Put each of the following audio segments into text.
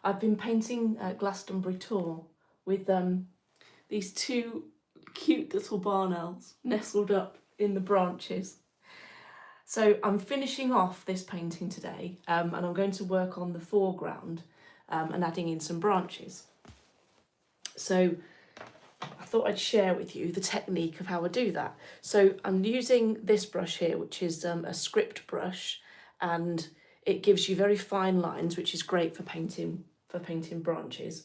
I've been painting Glastonbury tour with these two cute little barn owls nestled up in the branches. So I'm finishing off this painting today, and I'm going to work on the foreground and adding in some branches. So I thought I'd share with you the technique of how I do that. So I'm using this brush here, which is a script brush, and it gives you very fine lines, which is great for painting branches.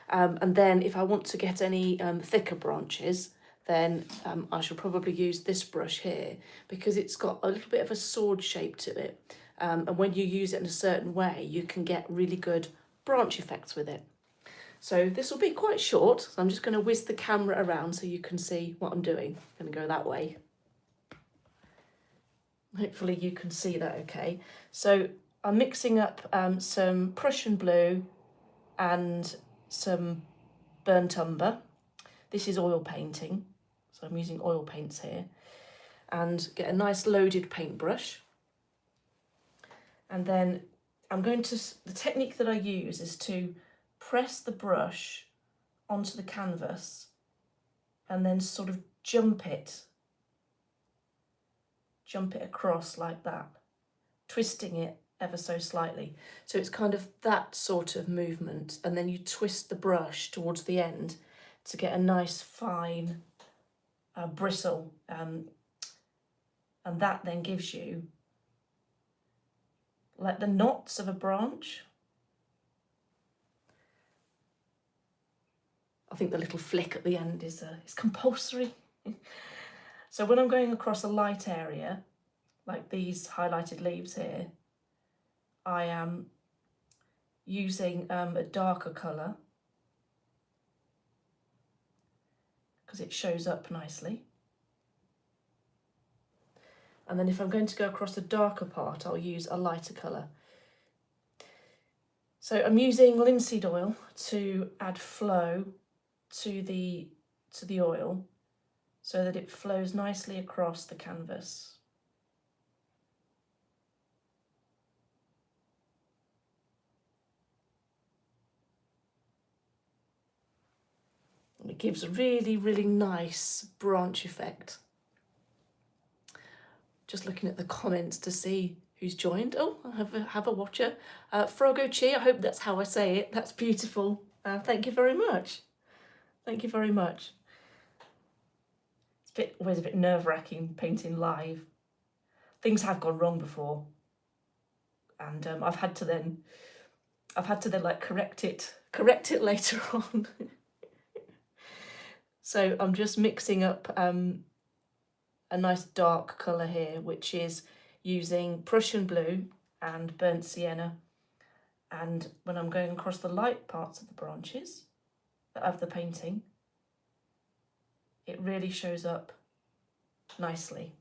And then if I want to get any thicker branches, then I shall probably use this brush here, because it's got a little bit of a sword shape to it. And when you use it in a certain way, you can get really good branch effects with it. So this will be quite short, so I'm just going to whiz the camera around so you can see what I'm doing. I'm going to go that way. Hopefully you can see that okay. So I'm mixing up some Prussian blue and some burnt umber. This is oil painting, so I'm using oil paints here. And get a nice loaded paintbrush. And then the technique that I use is to press the brush onto the canvas and then sort of jump it across like that, twisting it ever so slightly. So it's kind of that sort of movement, and then you twist the brush towards the end to get a nice fine bristle, and that then gives you like the knots of a branch. I think the little flick at the end is compulsory. So when I'm going across a light area, like these highlighted leaves here, I am using a darker colour because it shows up nicely. And then if I'm going to go across the darker part, I'll use a lighter colour. So I'm using linseed oil to add flow to the oil so that it flows nicely across the canvas. And it gives a really, really nice branch effect. Just looking at the comments to see who's joined. Oh, I have a watcher. Frogo Chi, I hope that's how I say it. That's beautiful. Thank you very much. Thank you very much. It's always a bit nerve-wracking painting live. Things have gone wrong before, and I've had to then like correct it later on. So I'm just mixing up a nice dark colour here, which is using Prussian blue and burnt sienna. And when I'm going across the light parts of the branches of the painting, it really shows up nicely.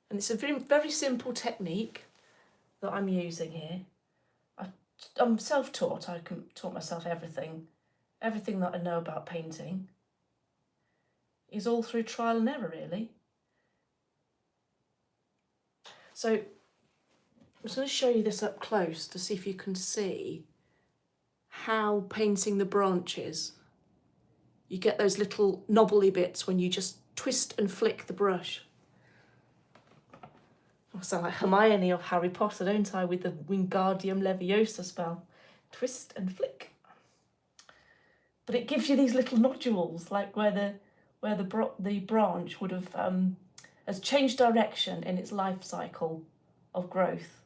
And it's a very, very simple technique that I'm using here. I'm self-taught. I can taught myself everything. Everything that I know about painting is all through trial and error, really. So I'm just going to show you this up close to see if you can see how painting the branches, you get those little knobbly bits when you just twist and flick the brush. I sound like Hermione of Harry Potter, don't I, with the Wingardium Leviosa spell. Twist and flick. But it gives you these little nodules, like where the branch would have has changed direction in its life cycle of growth.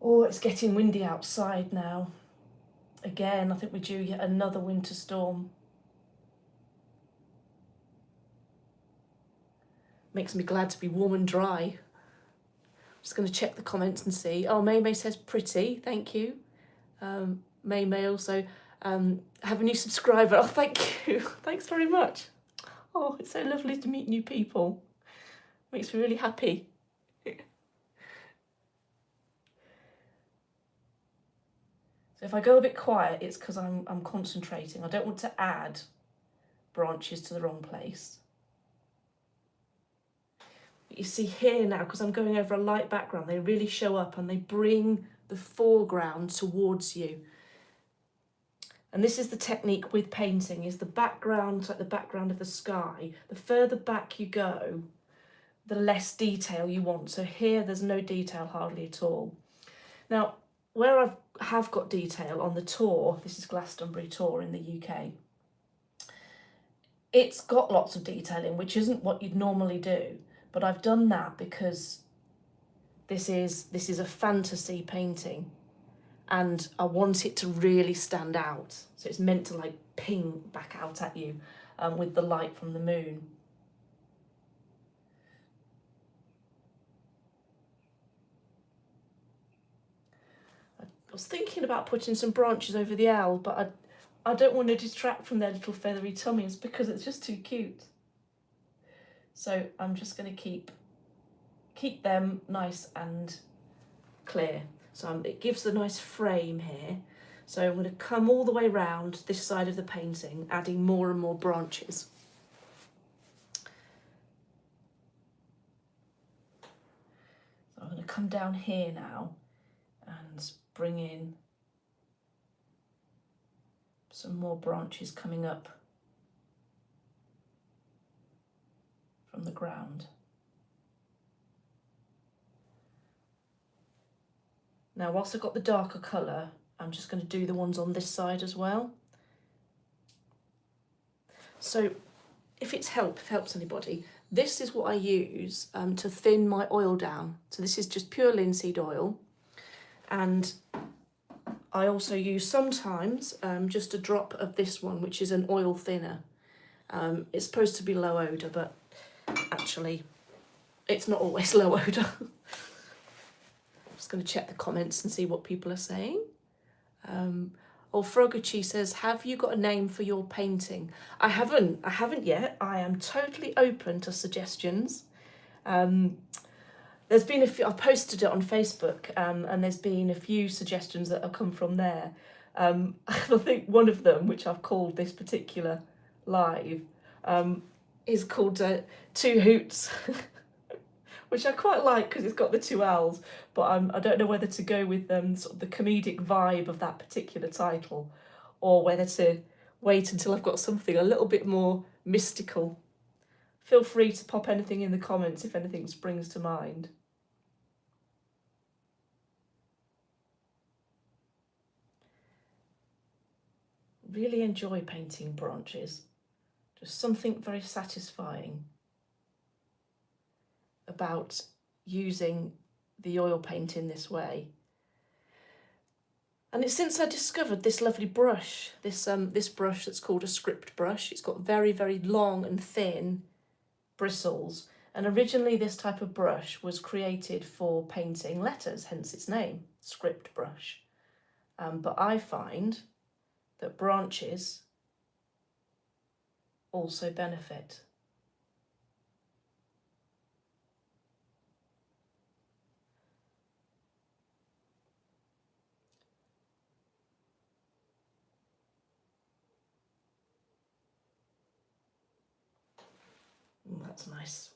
Oh, it's getting windy outside now. Again, I think we're due yet another winter storm. Makes me glad to be warm and dry. I'm just going to check the comments and see. Oh, May says pretty, thank you. May also have a new subscriber. Oh, thank you. Thanks very much. Oh, it's so lovely to meet new people. Makes me really happy. So if I go a bit quiet, it's because I'm concentrating. I don't want to add branches to the wrong place. But you see here now, because I'm going over a light background, they really show up and they bring the foreground towards you. And this is the technique with painting, is the background, like the background of the sky. The further back you go, the less detail you want. So here there's no detail hardly at all. Now, where I have got detail on the tour, this is Glastonbury tour in the UK, it's got lots of detail in, which isn't what you'd normally do. But I've done that because this is a fantasy painting and I want it to really stand out. So it's meant to like ping back out at you with the light from the moon. I was thinking about putting some branches over the owl, but I don't want to distract from their little feathery tummies because it's just too cute. So I'm just going to keep them nice and clear. So it gives a nice frame here. So I'm going to come all the way around this side of the painting, adding more and more branches. So I'm going to come down here now and bring in some more branches coming up from the ground. Now, whilst I've got the darker colour, I'm just going to do the ones on this side as well. So if it helps anybody, this is what I use to thin my oil down. So this is just pure linseed oil. And I also use sometimes just a drop of this one, which is an oil thinner. It's supposed to be low odour, but actually it's not always low odour. Just going to check the comments and see what people are saying. Froguchi says, have you got a name for your painting? I haven't yet. I am totally open to suggestions. There's been a few, I've posted it on Facebook, and there's been a few suggestions that have come from there. I think one of them, which I've called this particular live, is called Two Hoots. Which I quite like because it's got the two owls, but I don't know whether to go with sort of the comedic vibe of that particular title or whether to wait until I've got something a little bit more mystical. Feel free to pop anything in the comments if anything springs to mind. Really enjoy painting branches. Just something very satisfying about using the oil paint in this way. And it's since I discovered this lovely brush, this brush that's called a script brush. It's got very, very long and thin bristles. And originally this type of brush was created for painting letters, hence its name, script brush. But I find that branches also benefit. That's nice.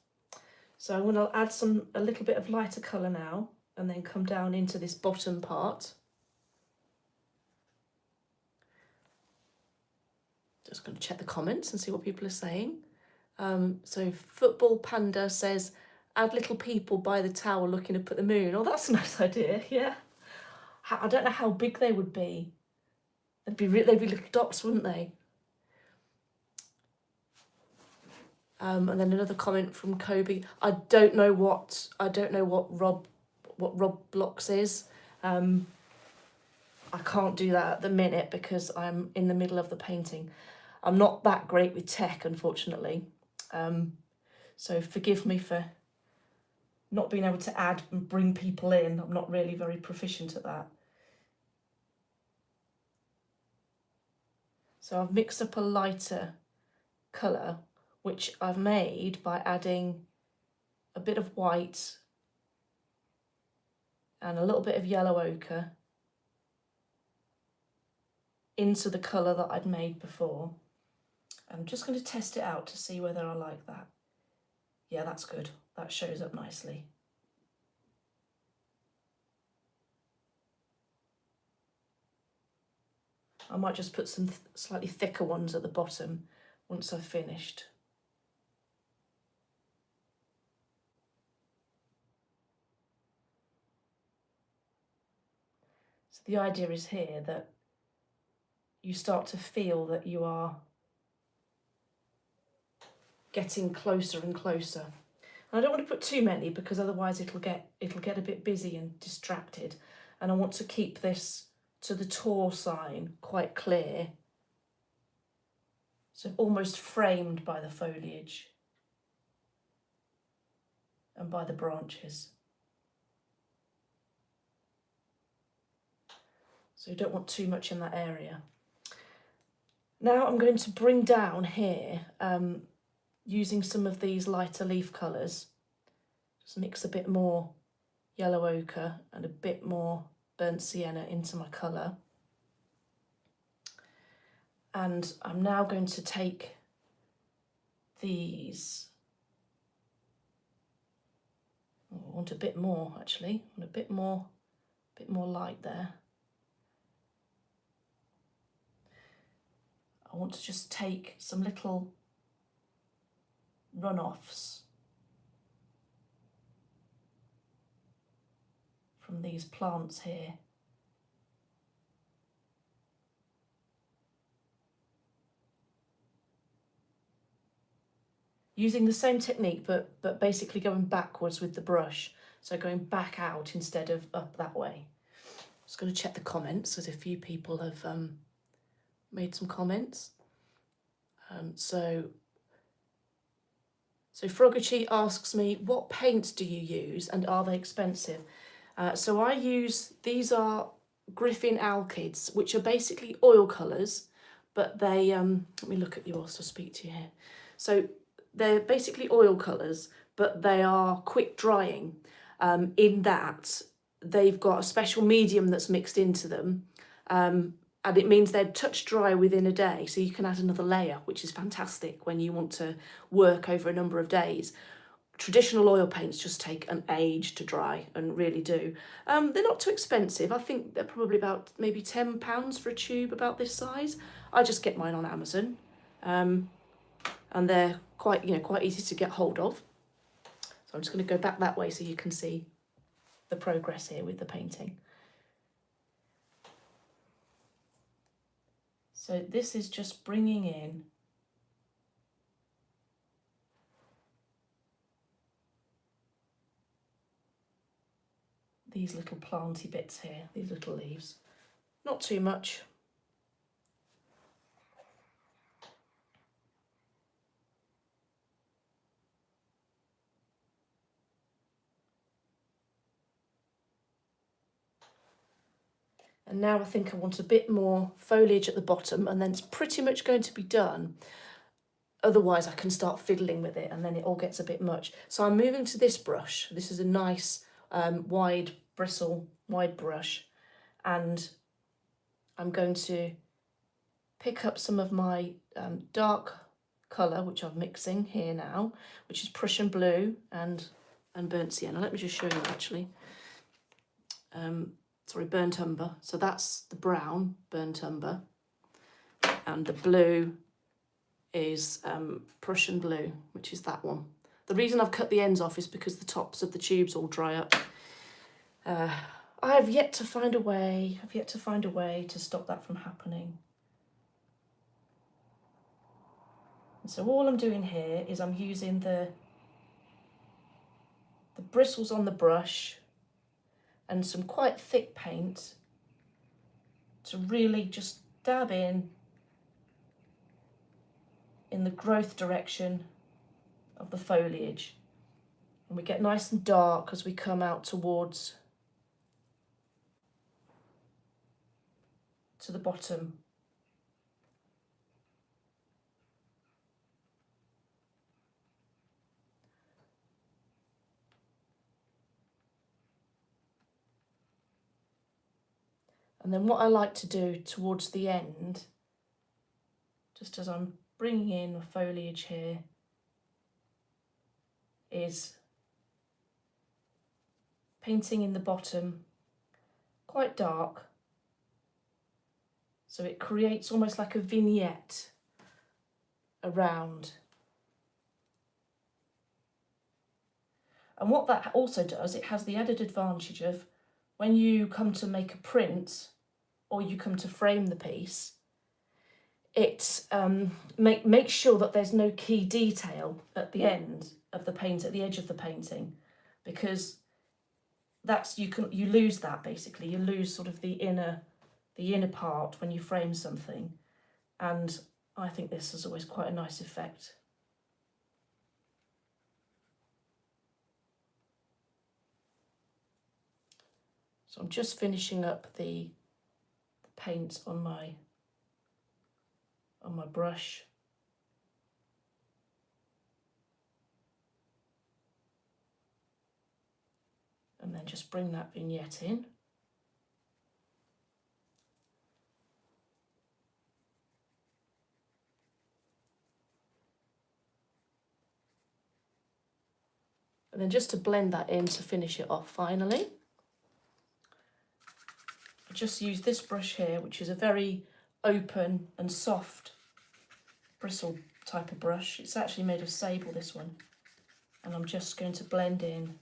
So I'm going to add a little bit of lighter colour now and then come down into this bottom part. Just going to check the comments and see what people are saying. So Football Panda says, add little people by the tower looking up at the moon. Oh, that's a nice idea, yeah. I don't know how big they would be. They'd be little dots, wouldn't they? And then another comment from Kobe. I don't know what Rob Blocks is. I can't do that at the minute because I'm in the middle of the painting. I'm not that great with tech, unfortunately. So forgive me for not being able to add and bring people in. I'm not really very proficient at that. So I've mixed up a lighter colour, which I've made by adding a bit of white and a little bit of yellow ochre into the colour that I'd made before. I'm just going to test it out to see whether I like that. Yeah, that's good. That shows up nicely. I might just put some slightly thicker ones at the bottom once I've finished. So the idea is here that you start to feel that you are getting closer and closer. And I don't want to put too many because otherwise it'll get a bit busy and distracted. And I want to keep this to the Tor sign quite clear. So almost framed by the foliage and by the branches. So you don't want too much in that area. Now I'm going to bring down here using some of these lighter leaf colours. Just mix a bit more yellow ochre and a bit more burnt sienna into my colour. And I'm now going to take these. Oh, I want a bit more actually. I want a bit more light there. I want to just take some little runoffs from these plants here. Using the same technique, but basically going backwards with the brush. So going back out instead of up that way. Just going to check the comments, as a few people have made some comments. So Froggachi asks me, what paints do you use and are they expensive? So I use, these are Griffin Alkids, which are basically oil colours, but they, let me look at you whilst I speak to you here. So they're basically oil colours, but they are quick drying in that they've got a special medium that's mixed into them. And it means they're touch dry within a day, so you can add another layer, which is fantastic when you want to work over a number of days. Traditional oil paints just take an age to dry, and really do. They're not too expensive. I think they're probably about maybe £10 for a tube about this size. I just get mine on Amazon, and they're quite easy to get hold of. So I'm just going to go back that way so you can see the progress here with the painting. So this is just bringing in these little planty bits here, these little leaves. Not too much. And now I think I want a bit more foliage at the bottom, and then it's pretty much going to be done. Otherwise I can start fiddling with it and then it all gets a bit much. So I'm moving to this brush. This is a nice wide brush, and I'm going to pick up some of my dark colour, which I'm mixing here now, which is Prussian blue and burnt sienna. Let me just show you actually. Sorry, burnt umber. So that's the brown burnt umber, and the blue is Prussian blue, which is that one. The reason I've cut the ends off is because the tops of the tubes all dry up. I have yet to find a way. To stop that from happening. And so all I'm doing here is I'm using the bristles on the brush and some quite thick paint to really just dab in the growth direction of the foliage. And we get nice and dark as we come out towards to the bottom. And then what I like to do towards the end, just as I'm bringing in the foliage here, is painting in the bottom quite dark, so it creates almost like a vignette around. And what that also does, it has the added advantage of when you come to make a print or you come to frame the piece, it makes sure that there's no key detail at the end of the paint, at the edge of the painting, because that's you lose that basically. You lose sort of the inner part when you frame something, and I think this is always quite a nice effect. So I'm just finishing up the paint on my brush. And then just bring that vignette in. And then just to blend that in to finish it off finally, I just use this brush here, which is a very open and soft bristle type of brush. It's actually made of sable, this one. And I'm just going to blend in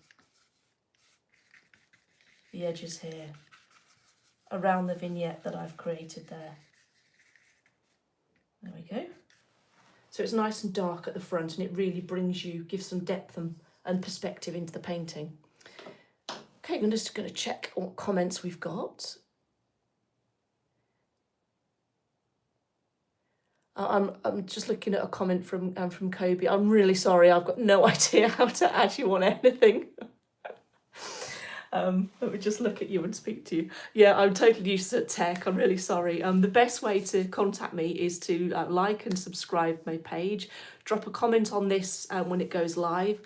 the edges here around the vignette that I've created there. There we go. So it's nice and dark at the front, and it really gives some depth and perspective into the painting. Okay, I'm just going to check what comments we've got. I'm just looking at a comment from Kobe. I'm really sorry, I've got no idea how to add you on anything. Let me just look at you and speak to you. Yeah, I'm totally used to tech. I'm really sorry. The best way to contact me is to like and subscribe my page. Drop a comment on this when it goes live.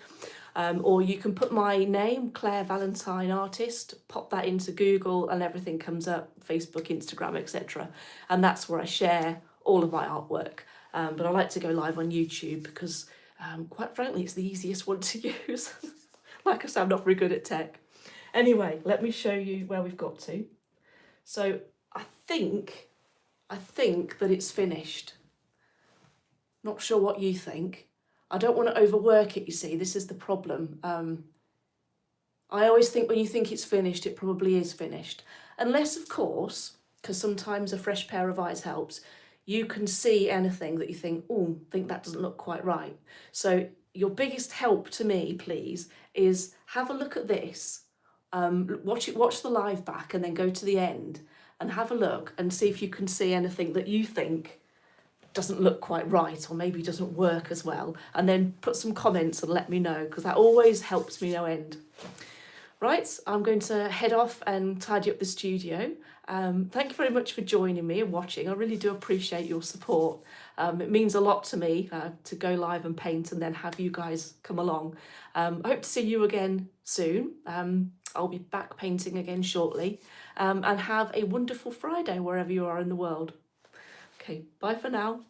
Or you can put my name, Claire Valentine Artist, pop that into Google and everything comes up, Facebook, Instagram, etc. And that's where I share all of my artwork. But I like to go live on YouTube because, quite frankly, it's the easiest one to use. Like I said, I'm not very good at tech. Anyway, let me show you where we've got to. So I think that it's finished. Not sure what you think. I don't want to overwork it, you see, this is the problem. I always think when you think it's finished, it probably is finished. Unless, of course, because sometimes a fresh pair of eyes helps, you can see anything that you think, oh, I think that doesn't look quite right. So your biggest help to me, please, is have a look at this. Watch the live back and then go to the end and have a look and see if you can see anything that you think doesn't look quite right or maybe doesn't work as well, and then put some comments and let me know, because that always helps me no end. Right, I'm going to head off and tidy up the studio. Thank you very much for joining me and watching. I really do appreciate your support. It means a lot to me to go live and paint and then have you guys come along. I hope to see you again soon. I'll be back painting again shortly. And have a wonderful Friday wherever you are in the world. Okay, bye for now.